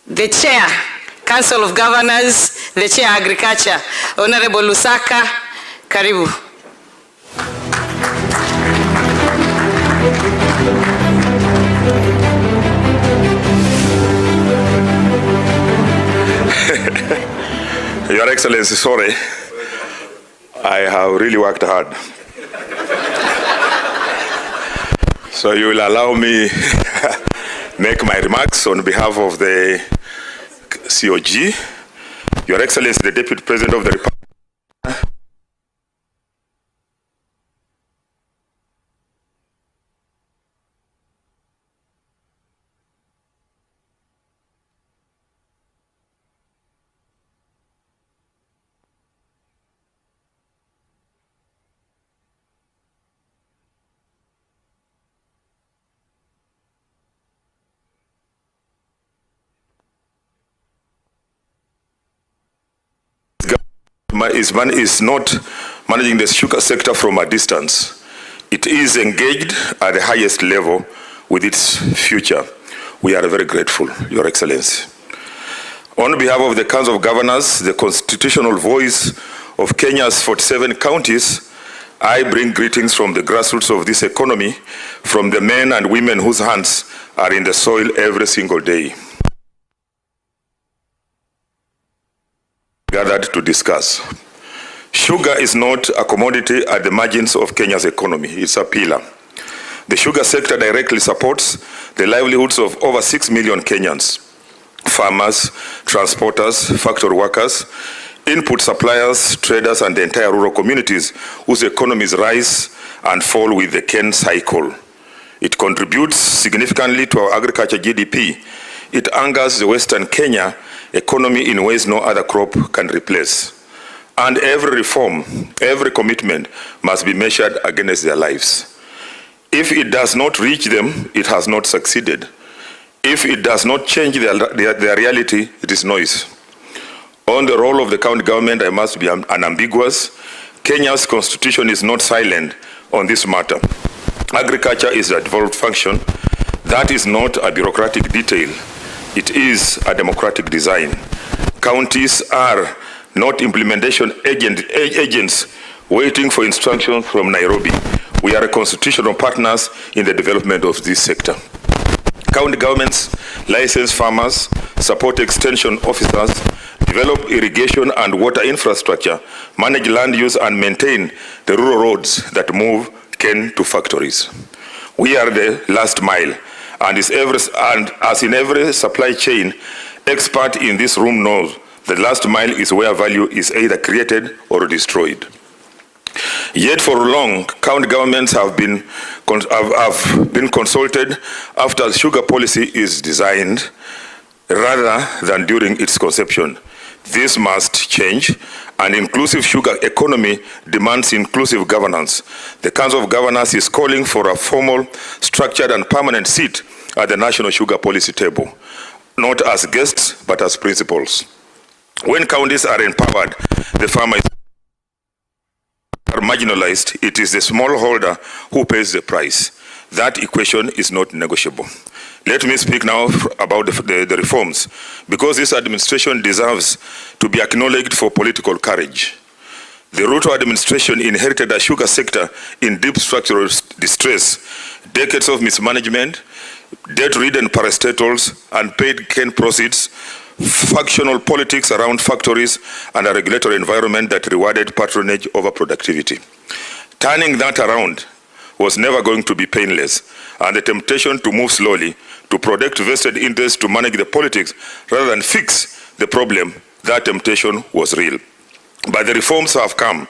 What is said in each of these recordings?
the Chair, Council of Governors, the Chair Agriculture, Honorable Lusaka, karibu. Your Excellency, sorry, I have really worked hard. So you will allow me make my remarks on behalf of the COG. Your Excellency, the Deputy President of the Republic. Is not managing the sugar sector from a distance. It is engaged at the highest level with its future. We are very grateful, Your Excellency. On behalf of the Council of Governors, the constitutional voice of Kenya's 47 counties, I bring greetings from the grassroots of this economy, from the men and women whose hands are in the soil every single day. Gathered to discuss. Sugar is not a commodity at the margins of Kenya's economy. It's a pillar. The sugar sector directly supports the livelihoods of over 6 million Kenyans, farmers, transporters, factory workers, input suppliers, traders, and the entire rural communities whose economies rise and fall with the cane cycle. It contributes significantly to our agriculture GDP. It anchors the Western Kenya economy in ways no other crop can replace. And every reform, every commitment must be measured against their lives. If it does not reach them, it has not succeeded. If it does not change their reality, it is noise. On the role of the county government, I must be unambiguous. Kenya's constitution is not silent on this matter. Agriculture is a devolved function. That is not a bureaucratic detail. It is a democratic design. Counties are not implementation agents waiting for instructions from Nairobi. We are constitutional partners in the development of this sector. County governments license farmers, support extension officers, develop irrigation and water infrastructure, manage land use, and maintain the rural roads that move cane to factories. We are the last mile. And as in every supply chain, expert in this room knows the last mile is where value is either created or destroyed. Yet for long, county governments have been consulted after sugar policy is designed rather than during its conception. This must change. An inclusive sugar economy demands inclusive governance. The Council of Governors is calling for a formal, structured, and permanent seat at the national sugar policy table, not as guests, but as principals. When counties are empowered, the farmers are marginalized. It is the smallholder who pays the price. That equation is not negotiable. Let me speak now about the reforms, because this administration deserves to be acknowledged for political courage. The Ruto administration inherited a sugar sector in deep structural distress, decades of mismanagement, debt-ridden parastatals, unpaid cane proceeds, factional politics around factories, and a regulatory environment that rewarded patronage over productivity. Turning that around was never going to be painless, and the temptation to move slowly, to protect vested interests, to manage the politics, rather than fix the problem, that temptation was real. But the reforms have come.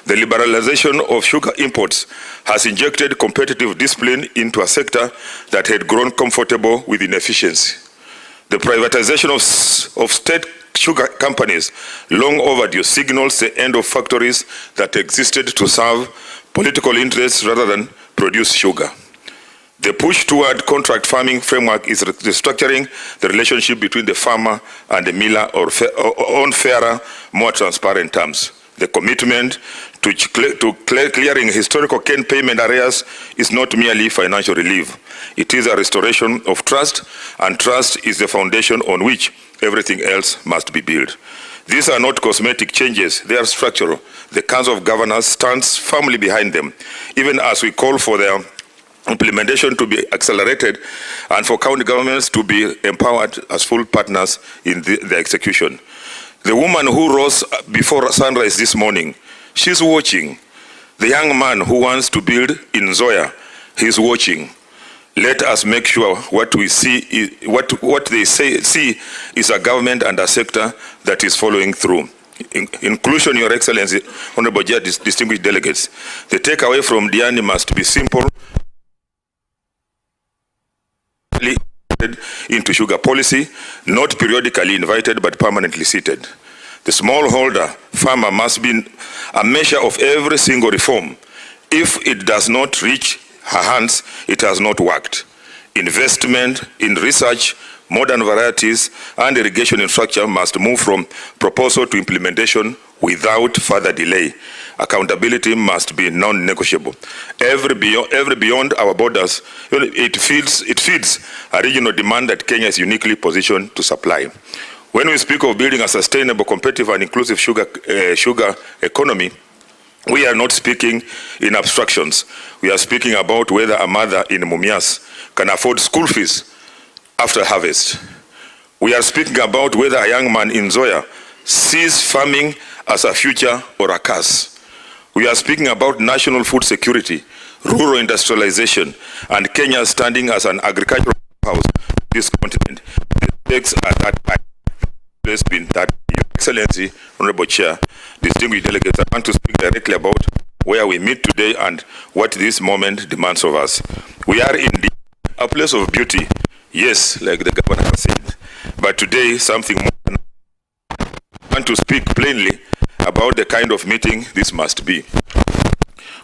The liberalization of sugar imports has injected competitive discipline into a sector that had grown comfortable with inefficiency. The privatization of state sugar companies, long overdue, signals the end of factories that existed to serve political interests rather than produce sugar. The push toward contract farming framework is restructuring the relationship between the farmer and the miller on fairer, more transparent terms. The commitment to clearing historical cane payment arrears is not merely financial relief. It is a restoration of trust, and trust is the foundation on which everything else must be built. These are not cosmetic changes, they are structural. The Council of Governors stands firmly behind them, even as we call for their implementation to be accelerated and for county governments to be empowered as full partners in the execution. The woman who rose before sunrise this morning, she's watching. The young man who wants to build in Nzoia, he's watching. Let us make sure what we see, what they see is a government and a sector that is following through. Inclusion, Your Excellency, Honorable Judge, distinguished delegates. The takeaway from Diani must be simple. Into sugar policy, not periodically invited but permanently seated. The smallholder farmer must be a measure of every single reform. If it does not reach her hands, it has not worked. Investment in research, modern varieties, and irrigation infrastructure must move from proposal to implementation without further delay. Accountability must be non-negotiable. Every beyond our borders, it feeds a regional demand that Kenya is uniquely positioned to supply. When we speak of building a sustainable, competitive, and inclusive sugar economy, we are not speaking in abstractions. We are speaking about whether a mother in Mumias can afford school fees after harvest. We are speaking about whether a young man in Nzoia sees farming as a future or a curse. We are speaking about national food security, rural industrialization, and Kenya standing as an agricultural powerhouse in this continent. The stakes are that high. That Your Excellency, Honorable Chair, distinguished delegates, I want to speak directly about where we meet today and what this moment demands of us. We are indeed a place of beauty, yes, like the governor has said, but today something more. I want to speak plainly about the kind of meeting this must be.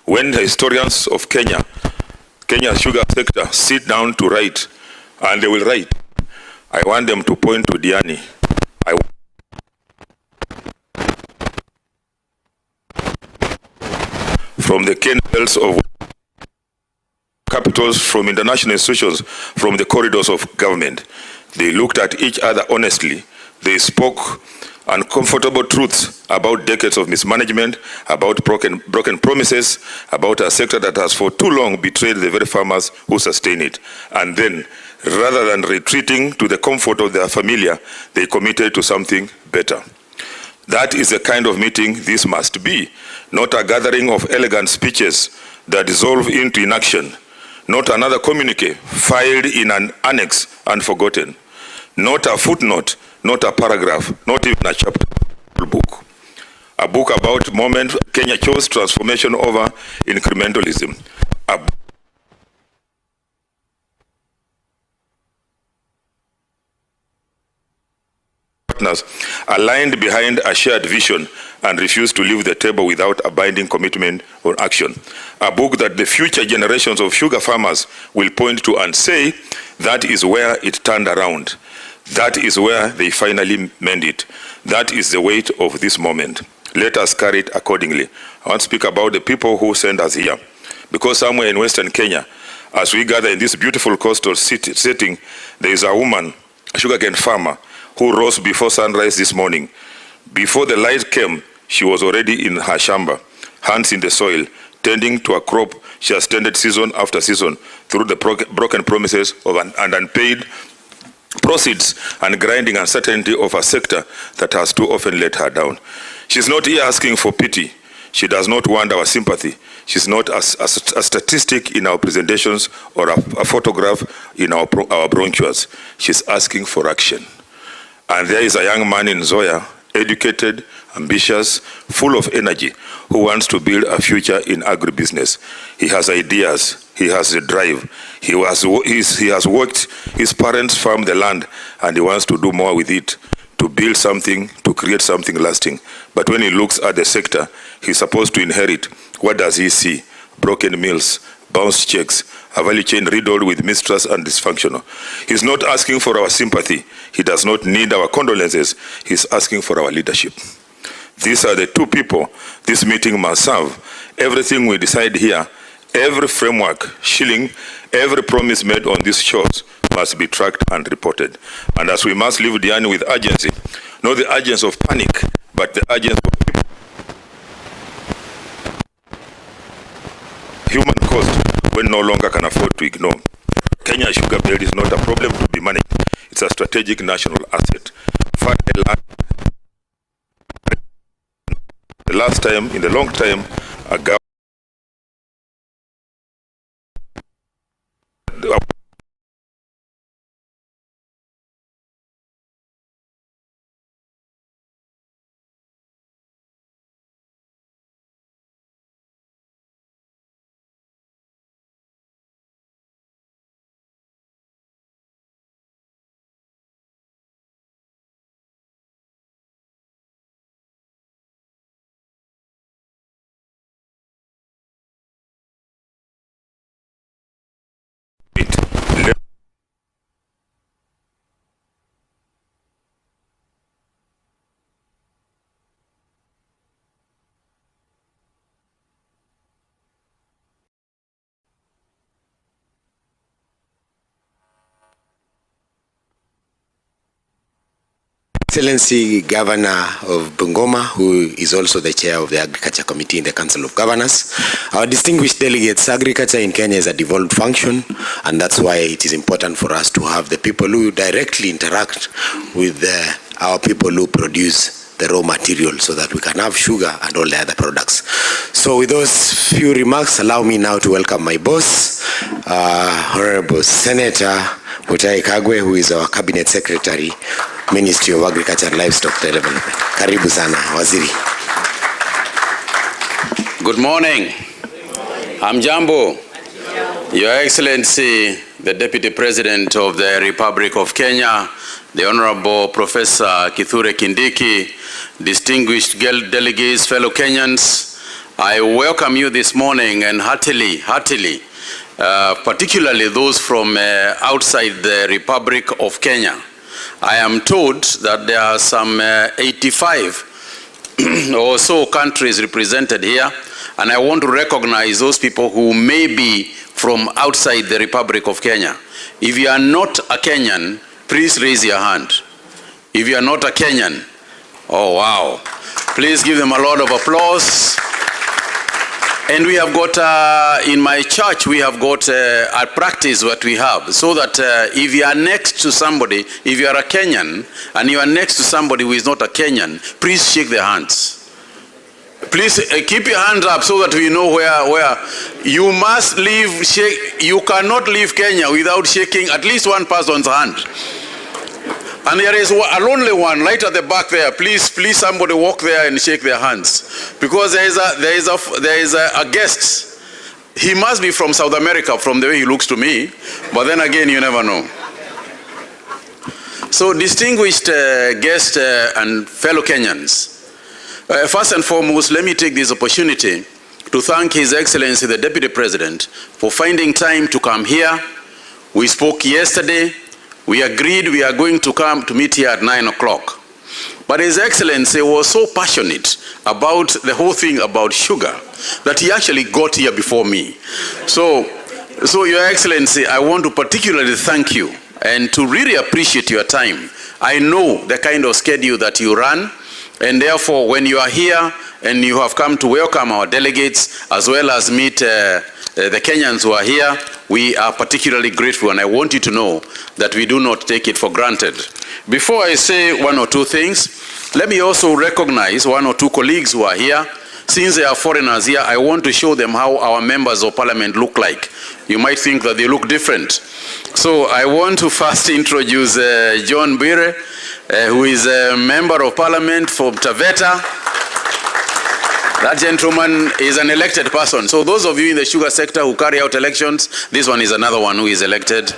When the historians of Kenya's sugar sector sit down to write, and they will write, I want them to point to Diani. From the cane belts of capitals, from international institutions, from the corridors of government. They looked at each other honestly. They spoke uncomfortable truths about decades of mismanagement, about broken promises, about a sector that has for too long betrayed the very farmers who sustain it. And then, rather than retreating to the comfort of their familiar, they committed to something better. That is the kind of meeting this must be, not a gathering of elegant speeches that dissolve into inaction, not another communique filed in an annex and forgotten, not a footnote, not a paragraph, not even a chapter book. A book about moment Kenya chose transformation over incrementalism. A partners aligned behind a shared vision and refused to leave the table without a binding commitment or action. A book that the future generations of sugar farmers will point to and say, that is where it turned around. That is where they finally mend it. That is the weight of this moment. Let us carry it accordingly. I want to speak about the people who send us here. Because somewhere in Western Kenya, as we gather in this beautiful coastal setting, there is a woman, a sugarcane farmer, who rose before sunrise this morning. Before the light came, she was already in her shamba, hands in the soil, tending to a crop she has tended season after season through the broken promises of an unpaid proceeds and grinding uncertainty of a sector that has too often let her down. She's not here asking for pity. She does not want our sympathy. She's not a statistic in our presentations or a photograph in our brochures. She's asking for action. And there is a young man in Nzoia, educated, ambitious, full of energy, who wants to build a future in agribusiness. He has ideas, he has a drive, he has worked, his parents farmed the land, and he wants to do more with it, to build something, to create something lasting. But when he looks at the sector he's supposed to inherit, what does he see? Broken mills, bounced checks, a value chain riddled with mistrust and dysfunctional. He's not asking for our sympathy. He does not need our condolences. He's asking for our leadership. These are the two people this meeting must serve. Everything we decide here, every framework, shilling, every promise made on these shores must be tracked and reported. And as we must leave Diani with urgency, not the urgency of panic, but the urgency of people. Human cost, when no longer can afford to ignore. Kenya's sugar belt is not a problem to be managed. It's a strategic national asset. The last time, in the long time, a government Excellency Governor of Bungoma, who is also the chair of the Agriculture Committee in the Council of Governors. Our distinguished delegates, agriculture in Kenya is a devolved function, and that's why it is important for us to have the people who directly interact with our people who produce the raw material so that we can have sugar and all the other products. So with those few remarks, allow me now to welcome my boss, Honorable Senator Mutahi Kagwe, who is our Cabinet Secretary, Ministry of Agriculture and Livestock Development. Karibu sana, Waziri. Good morning. Hamjambo. Your Excellency, the Deputy President of the Republic of Kenya, the Honorable Professor Kithure Kindiki, distinguished delegates, fellow Kenyans, I welcome you this morning and heartily, particularly those from outside the Republic of Kenya. I am told that there are some 85 or so countries represented here, and I want to recognize those people who may be from outside the Republic of Kenya. If you are not a Kenyan, please raise your hand. If you are not a Kenyan, oh wow, please give them a lot of applause. And we have got, in my church, we have got a practice what we have, so that if you are next to somebody, if you are a Kenyan, and you are next to somebody who is not a Kenyan, please shake their hands. Please keep your hands up so that we know where you must leave. You cannot leave Kenya without shaking at least one person's hand. And there is a lonely one right at the back there. Please somebody walk there and shake their hands, because there is a guest. He must be from South America from the way he looks to me, but then again you never know. So distinguished guests and fellow Kenyans, first and foremost, let me take this opportunity to thank His Excellency the Deputy President for finding time to come here. We spoke yesterday. We agreed we are going to come to meet here at 9 o'clock. But His Excellency was so passionate about the whole thing about sugar that he actually got here before me. So Your Excellency, I want to particularly thank you and to really appreciate your time. I know the kind of schedule that you run, and therefore when you are here and you have come to welcome our delegates as well as meet the Kenyans who are here, we are particularly grateful, and I want you to know that we do not take it for granted. Before I say one or two things, let me also recognize one or two colleagues who are here. Since they are foreigners here, I want to show them how our members of parliament look like. You might think that they look different. So I want to first introduce John Bire, who is a member of parliament from Taveta. That gentleman is an elected person. So those of you in the sugar sector who carry out elections, this one is another one who is elected.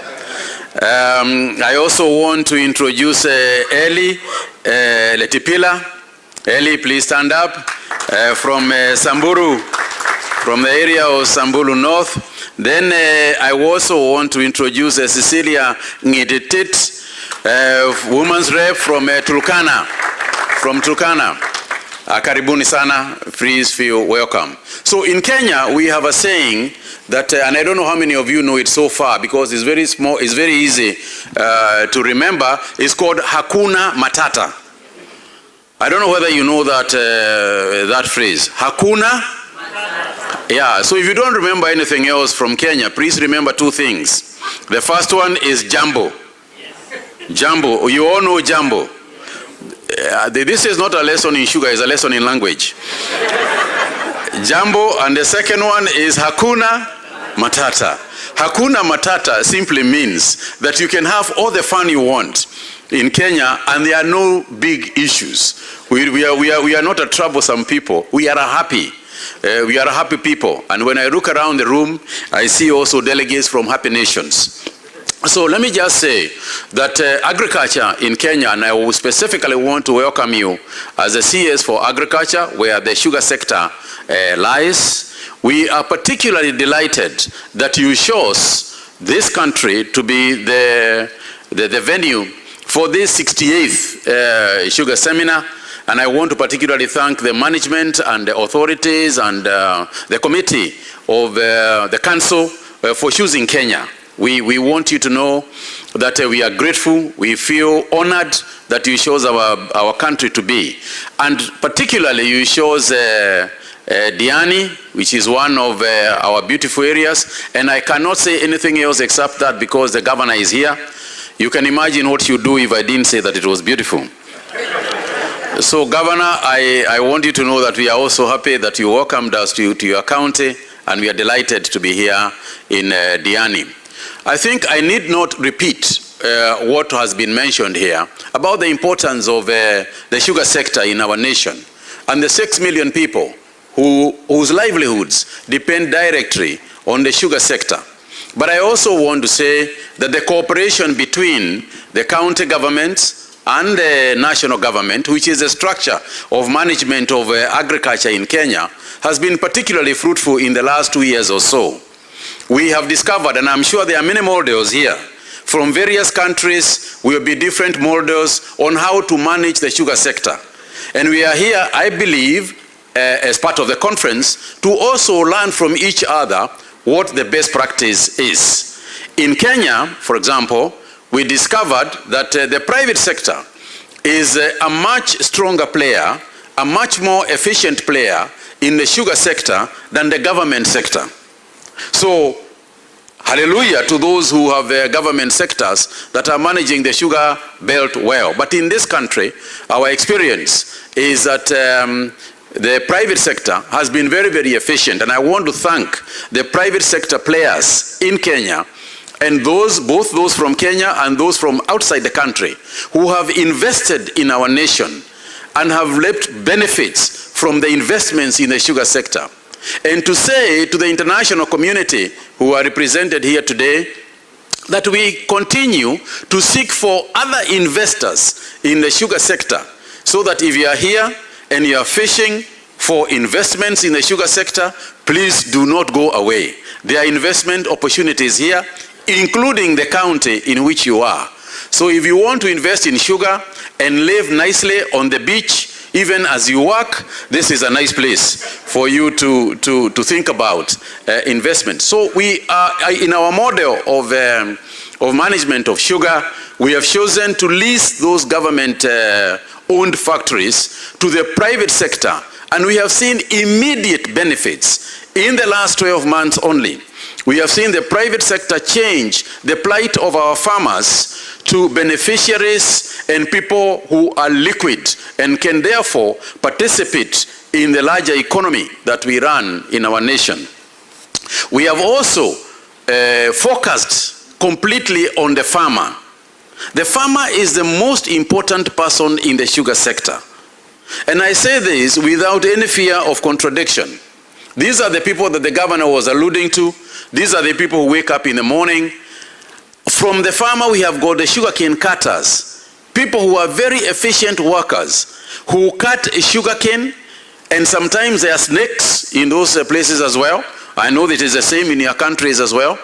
I also want to introduce Eli Letipila. Eli, please stand up. From Samburu, from the area of Samburu North. Then I also want to introduce Cecilia Ngiditit, woman's rep from Turkana. Karibuni sana, please feel welcome. So in Kenya, we have a saying that, and I don't know how many of you know it so far because it's very small, it's very easy to remember. It's called Hakuna Matata. I don't know whether you know that, that phrase. Hakuna Matata. Yeah, so if you don't remember anything else from Kenya, please remember two things. The first one is Jambo. Yes. Jambo, you all know Jambo. This is not a lesson in sugar, it's a lesson in language. Jambo, and the second one is Hakuna Matata. Hakuna Matata simply means that you can have all the fun you want in Kenya and there are no big issues. We are not a troublesome people. We are a happy people. And when I look around the room, I see also delegates from happy nations. So let me just say that agriculture in Kenya, and I will specifically want to welcome you as a CS for agriculture, where the sugar sector lies. We are particularly delighted that you chose this country to be the venue for this 68th sugar seminar. And I want to particularly thank the management and the authorities and the committee of the council for choosing Kenya. We want you to know that we are grateful, we feel honored that you chose our country to be. And particularly you chose Diani, which is one of our beautiful areas. And I cannot say anything else except that because the governor is here. You can imagine what you'd do if I didn't say that it was beautiful. So Governor, I want you to know that we are also happy that you welcomed us to your county, and we are delighted to be here in Diani. I think I need not repeat what has been mentioned here about the importance of the sugar sector in our nation and the 6 million people whose livelihoods depend directly on the sugar sector. But I also want to say that the cooperation between the county governments and the national government, which is the structure of management of agriculture in Kenya, has been particularly fruitful in the last 2 years or so. We have discovered, and I'm sure there are many models here, from various countries will be different models on how to manage the sugar sector. And we are here, I believe, as part of the conference, to also learn from each other what the best practice is. In Kenya, for example, we discovered that the private sector is a much stronger player, a much more efficient player in the sugar sector than the government sector. So, hallelujah to those who have government sectors that are managing the sugar belt well. But in this country, our experience is that the private sector has been very, very efficient. And I want to thank the private sector players in Kenya, and both those from Kenya and those from outside the country, who have invested in our nation and have reaped benefits from the investments in the sugar sector. And to say to the international community who are represented here today that we continue to seek for other investors in the sugar sector, so that if you are here and you are fishing for investments in the sugar sector, please do not go away. There are investment opportunities here, including the county in which you are. So if you want to invest in sugar and live nicely on the beach, even as you work, this is a nice place for you to think about investment. So we are, in our model of management of sugar, we have chosen to lease those government-owned factories to the private sector. And we have seen immediate benefits in the last 12 months only. We have seen the private sector change the plight of our farmers to beneficiaries and people who are liquid and can therefore participate in the larger economy that we run in our nation. We have also focused completely on the farmer. The farmer is the most important person in the sugar sector. And I say this without any fear of contradiction. These are the people that the governor was alluding to. These are the people who wake up in the morning. From the farmer, we have got the sugarcane cutters, people who are very efficient workers, who cut sugarcane, and sometimes there are snakes in those places as well. I know that it is the same in your countries as well.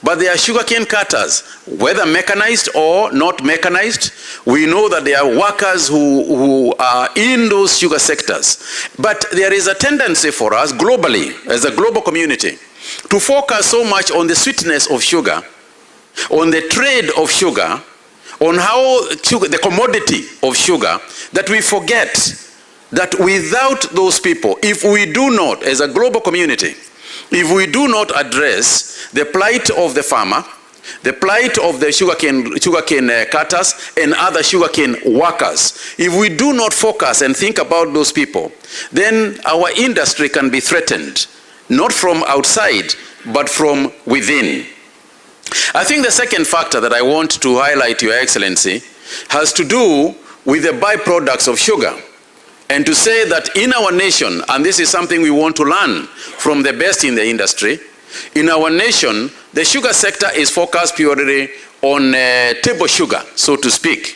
But there are sugarcane cutters, whether mechanized or not mechanized. We know that there are workers who are in those sugar sectors. But there is a tendency for us globally, as a global community, to focus so much on the sweetness of sugar, on the trade of sugar, on how sugar, the commodity of sugar, that we forget that without those people, if we do not, as a global community, if we do not address the plight of the farmer, the plight of the sugarcane cutters and other sugarcane workers, if we do not focus and think about those people, then our industry can be threatened, not from outside, but from within. I think the second factor that I want to highlight, Your Excellency, has to do with the byproducts of sugar. And to say that in our nation, and this is something we want to learn from the best in the industry, in our nation, the sugar sector is focused purely on table sugar, so to speak.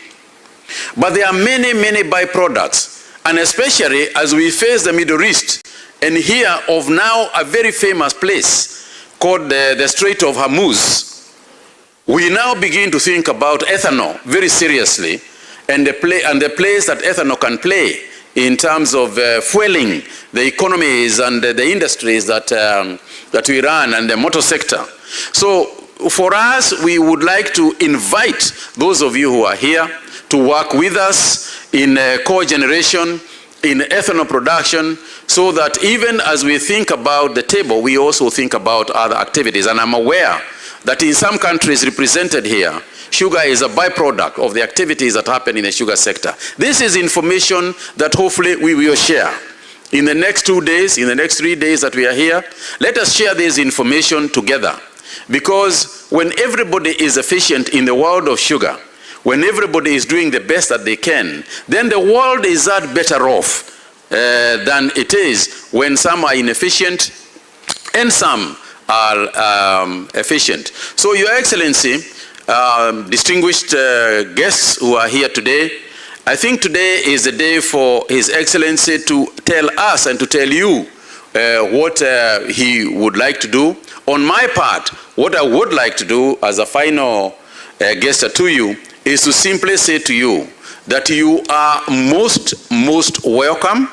But there are many, many byproducts, and especially as we face the Middle East and hear of now a very famous place called the Strait of Hormuz, we now begin to think about ethanol very seriously, and the place that ethanol can play in terms of fueling the economies and the industries that we run, and the motor sector. So for us, we would like to invite those of you who are here to work with us in co-generation, in ethanol production, so that even as we think about the table, we also think about other activities. And I'm aware that in some countries represented here, sugar is a byproduct of the activities that happen in the sugar sector. This is information that hopefully we will share. In the next 2 days, in the next 3 days that we are here, let us share this information together. Because when everybody is efficient in the world of sugar, when everybody is doing the best that they can, then the world is that better off than it is when some are inefficient and some are efficient. So, Your Excellency, distinguished guests who are here today, I think today is the day for His Excellency to tell us and to tell you what he would like to do. On my part, what I would like to do as a final gesture to you is to simply say to you that you are most welcome.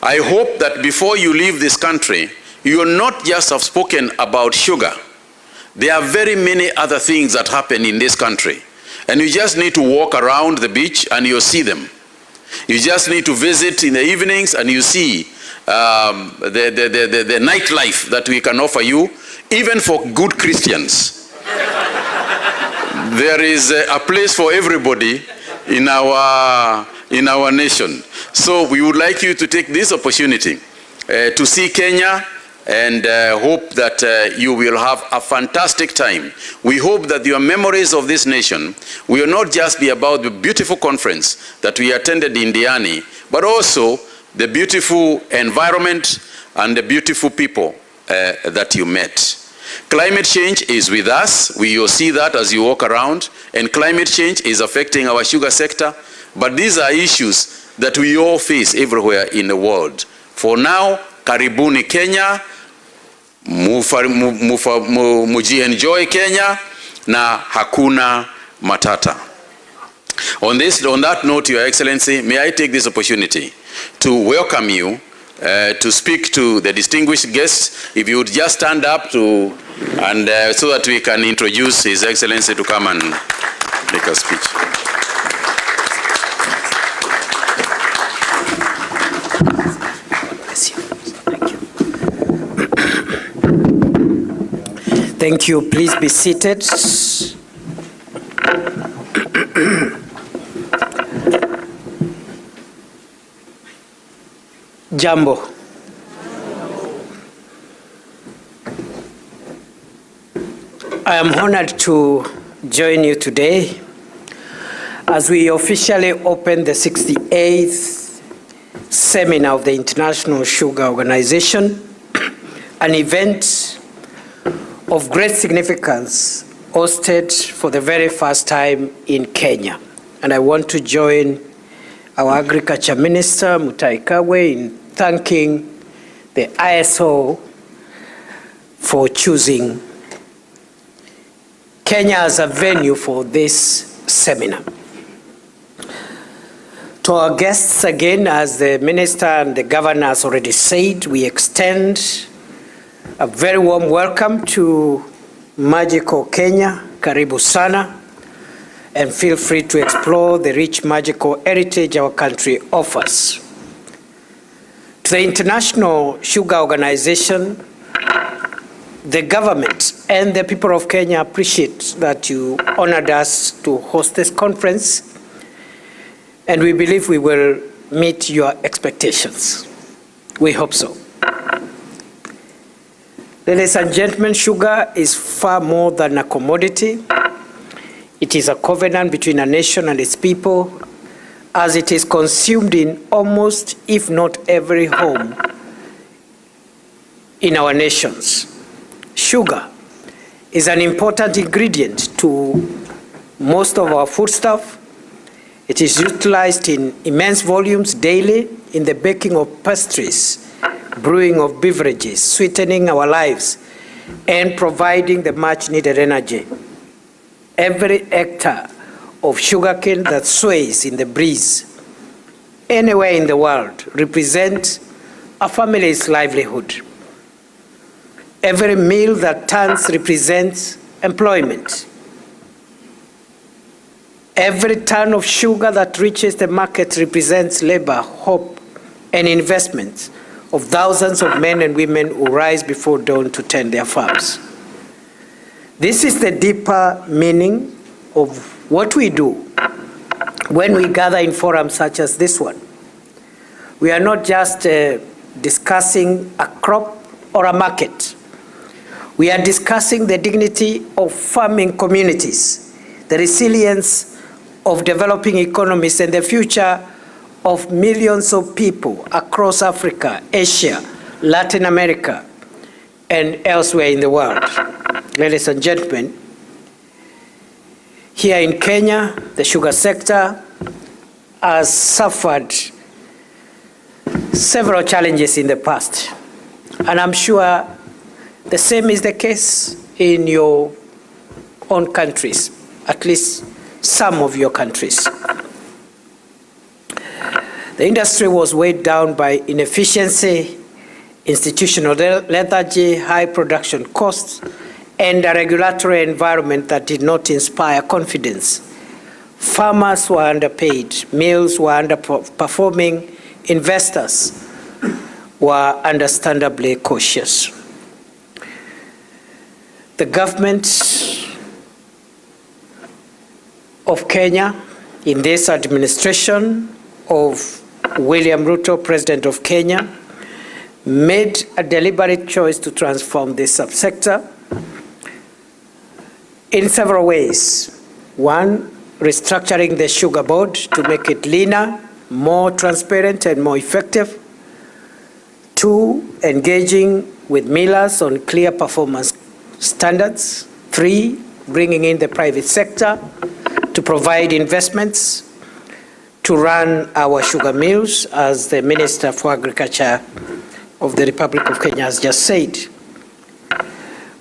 I hope that before you leave this country, you will not just have spoken about sugar. There are very many other things that happen in this country. And you just need to walk around the beach and you'll see them. You just need to visit in the evenings and you see the nightlife that we can offer you, even for good Christians. There is a place for everybody in our nation. So we would like you to take this opportunity to see Kenya, and hope that you will have a fantastic time. We hope that your memories of this nation will not just be about the beautiful conference that we attended in Diani, but also the beautiful environment and the beautiful people that you met. Climate change is with us. We will see that as you walk around, and climate change is affecting our sugar sector, but these are issues that we all face everywhere in the world. For now, karibuni Kenya, mujienjoy Kenya, na hakuna matata. On that note, Your Excellency, may I take this opportunity to welcome you to speak to the distinguished guests. If you would just stand up so that we can introduce His Excellency to come and make a speech. Thank you. Please be seated. Jambo. I am honored to join you today as we officially open the 68th seminar of the International Sugar Organization, an event of great significance hosted for the very first time in Kenya. And I want to join our Agriculture Minister, MATIANG'I, in thanking the ISO for choosing Kenya as a venue for this seminar. To our guests again, as the Minister and the Governor has already said, we extend a very warm welcome to magical Kenya. Karibu sana, and feel free to explore the rich magical heritage our country offers. To the International Sugar Organization, the government and the people of Kenya appreciate that you honored us to host this conference, and we believe we will meet your expectations. We hope so. Ladies and gentlemen, sugar is far more than a commodity. It is a covenant between a nation and its people, as it is consumed in almost, if not every home in our nations. Sugar is an important ingredient to most of our foodstuff. It is utilized in immense volumes daily in the baking of pastries, brewing of beverages, sweetening our lives, and providing the much-needed energy. Every hectare of sugarcane that sways in the breeze anywhere in the world represents a family's livelihood. Every meal that turns represents employment. Every ton of sugar that reaches the market represents labor, hope, and investment of thousands of men and women who rise before dawn to tend their farms. This is the deeper meaning of what we do when we gather in forums such as this one. We are not just discussing a crop or a market. We are discussing the dignity of farming communities, the resilience of developing economies, and the future of millions of people across Africa, Asia, Latin America, and elsewhere in the world. Ladies and gentlemen, here in Kenya, the sugar sector has suffered several challenges in the past, and I'm sure the same is the case in your own countries, at least some of your countries. The industry was weighed down by inefficiency, institutional lethargy, high production costs, and a regulatory environment that did not inspire confidence. Farmers were underpaid, mills were underperforming, investors were understandably cautious. The government of Kenya, in this administration of William Ruto, President of Kenya, made a deliberate choice to transform this subsector in several ways. One, restructuring the sugar board to make it leaner, more transparent, and more effective. Two, engaging with millers on clear performance standards. Three, bringing in the private sector to provide investments to run our sugar mills, as the Minister for Agriculture of the Republic of Kenya has just said.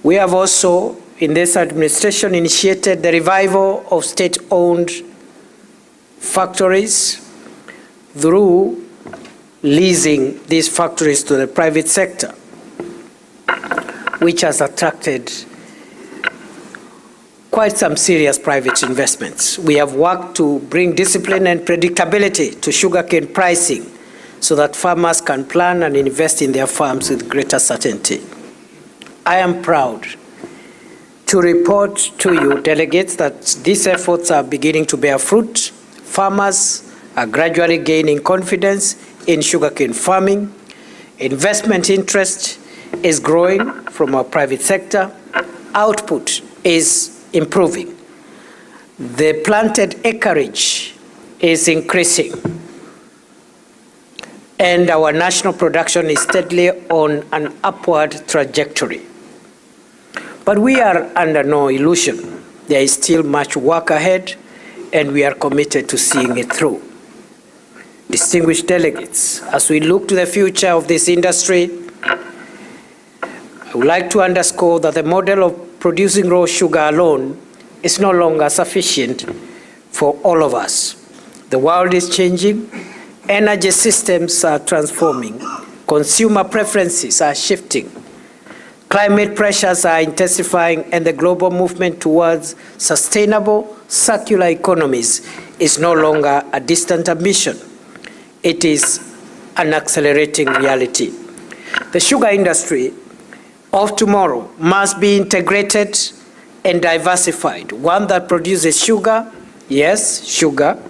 We have also, in this administration, initiated the revival of state-owned factories through leasing these factories to the private sector, which has attracted quite some serious private investments. We have worked to bring discipline and predictability to sugarcane pricing so that farmers can plan and invest in their farms with greater certainty. I am proud to report to you, delegates, that these efforts are beginning to bear fruit. Farmers are gradually gaining confidence in sugarcane farming. Investment interest is growing from our private sector. Output is improving. The planted acreage is increasing, and our national production is steadily on an upward trajectory. But we are under no illusion. There is still much work ahead, and we are committed to seeing it through. Distinguished delegates, as we look to the future of this industry, I would like to underscore that the model of producing raw sugar alone is no longer sufficient for all of us. The world is changing, energy systems are transforming, consumer preferences are shifting, climate pressures are intensifying, and the global movement towards sustainable circular economies is no longer a distant ambition. It is an accelerating reality. The sugar industry of tomorrow must be integrated and diversified, one that produces sugar, yes, sugar,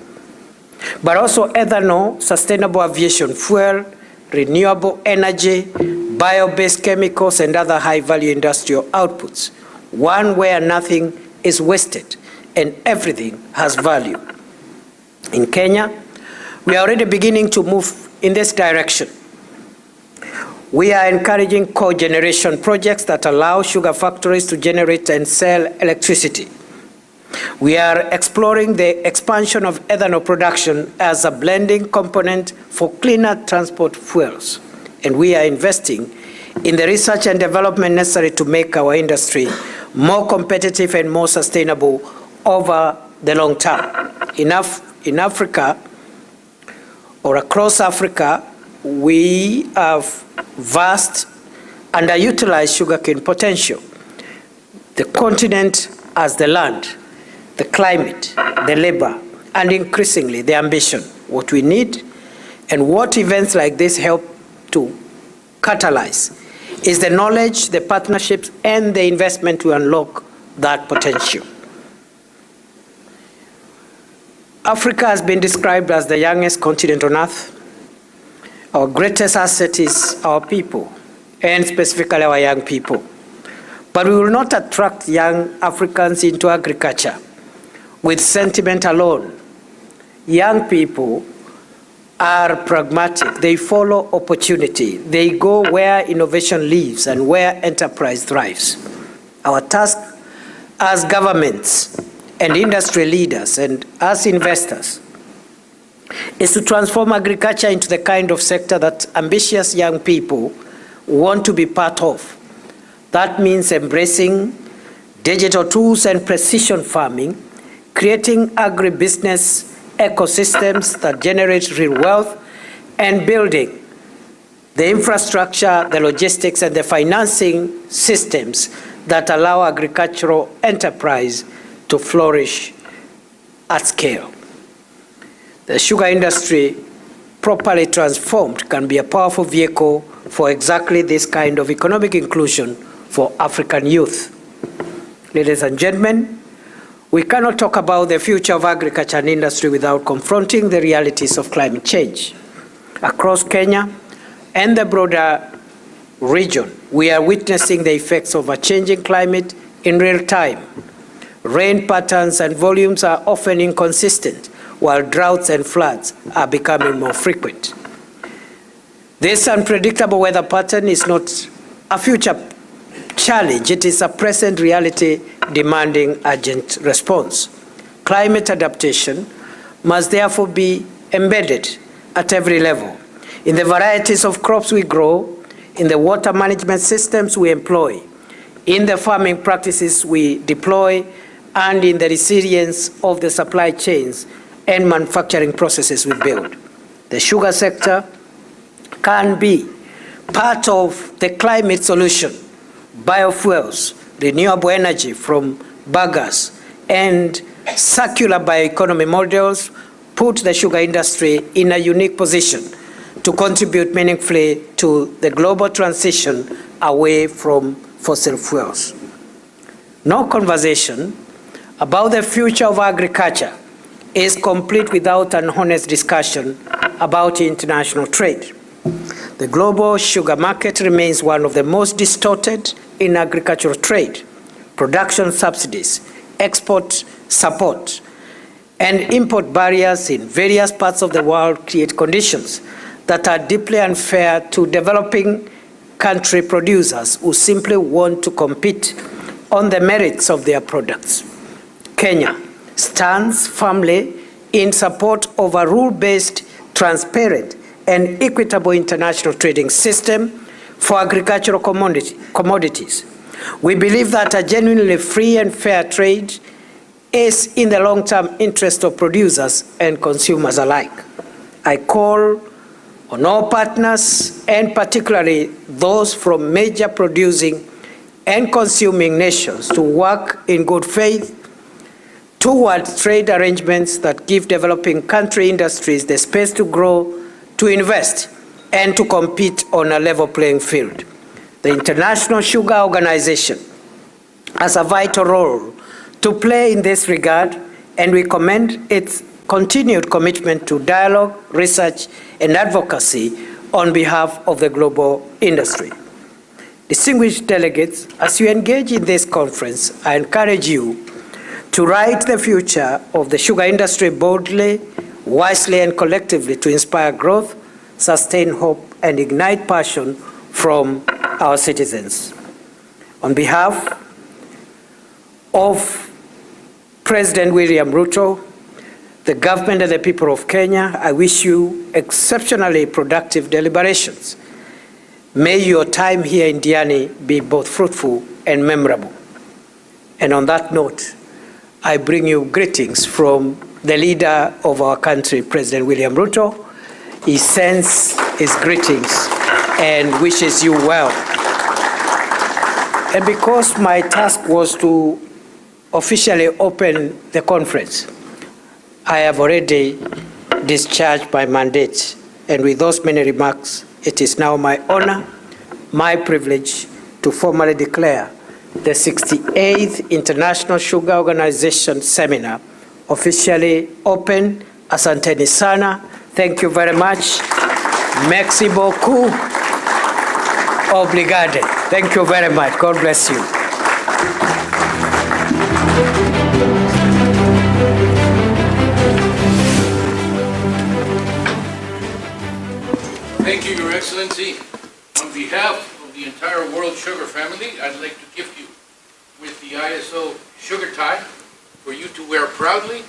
but also ethanol, sustainable aviation fuel, renewable energy, bio-based chemicals, and other high-value industrial outputs, one where nothing is wasted and everything has value. In Kenya, we are already beginning to move in this direction. We are encouraging cogeneration projects that allow sugar factories to generate and sell electricity. We are exploring the expansion of ethanol production as a blending component for cleaner transport fuels. And we are investing in the research and development necessary to make our industry more competitive and more sustainable over the long term. In Africa, or across Africa, we have vast underutilized sugarcane potential. The continent has the land, the climate, the labor, and increasingly the ambition. What we need and what events like this help to catalyze is the knowledge, the partnerships, and the investment to unlock that potential. Africa has been described as the youngest continent on earth. Our greatest asset is our people, and specifically our young people. But we will not attract young Africans into agriculture with sentiment alone. Young people are pragmatic. They follow opportunity. They go where innovation lives and where enterprise thrives. Our task as governments and industry leaders and as investors is to transform agriculture into the kind of sector that ambitious young people want to be part of. That means embracing digital tools and precision farming, creating agribusiness ecosystems that generate real wealth, and building the infrastructure, the logistics, and the financing systems that allow agricultural enterprise to flourish at scale. The sugar industry, properly transformed, can be a powerful vehicle for exactly this kind of economic inclusion for African youth. Ladies and gentlemen, we cannot talk about the future of agriculture and industry without confronting the realities of climate change. Across Kenya and the broader region, we are witnessing the effects of a changing climate in real time. Rain patterns and volumes are often inconsistent, while droughts and floods are becoming more frequent. This unpredictable weather pattern is not a future challenge, it is a present reality demanding urgent response. Climate adaptation must therefore be embedded at every level, in the varieties of crops we grow, in the water management systems we employ, in the farming practices we deploy, and in the resilience of the supply chains and manufacturing processes we build. The sugar sector can be part of the climate solution. Biofuels, renewable energy from bagasse, and circular bioeconomy models put the sugar industry in a unique position to contribute meaningfully to the global transition away from fossil fuels. No conversation about the future of agriculture is complete without an honest discussion about international trade. The global sugar market remains one of the most distorted in agricultural trade. Production subsidies, export support, and import barriers in various parts of the world create conditions that are deeply unfair to developing country producers who simply want to compete on the merits of their products. Kenya stands firmly in support of a rule-based, transparent, and equitable international trading system for agricultural commodities. We believe that a genuinely free and fair trade is in the long-term interest of producers and consumers alike. I call on all partners, and particularly those from major producing and consuming nations, to work in good faith towards trade arrangements that give developing country industries the space to grow, to invest, and to compete on a level playing field. The International Sugar Organization has a vital role to play in this regard, and we commend its continued commitment to dialogue, research, and advocacy on behalf of the global industry. Distinguished delegates, as you engage in this conference, I encourage you to write the future of the sugar industry boldly, wisely, and collectively to inspire growth, sustain hope, and ignite passion from our citizens. On behalf of President William Ruto, the government and the people of Kenya, I wish you exceptionally productive deliberations. May your time here in Diani be both fruitful and memorable. And on that note, I bring you greetings from the leader of our country, President William Ruto. He sends his greetings and wishes you well. And because my task was to officially open the conference, I have already discharged my mandate. And with those many remarks, it is now my honor, my privilege to formally declare the 68th International Sugar Organization Seminar officially open. Asanteni sana. Thank you very much. Merci beaucoup. Obrigado. Thank you very much. God bless you. Thank you, Your Excellency. On behalf of the entire World Sugar family, I'd like to gift you with the ISO sugar tie for you to wear proudly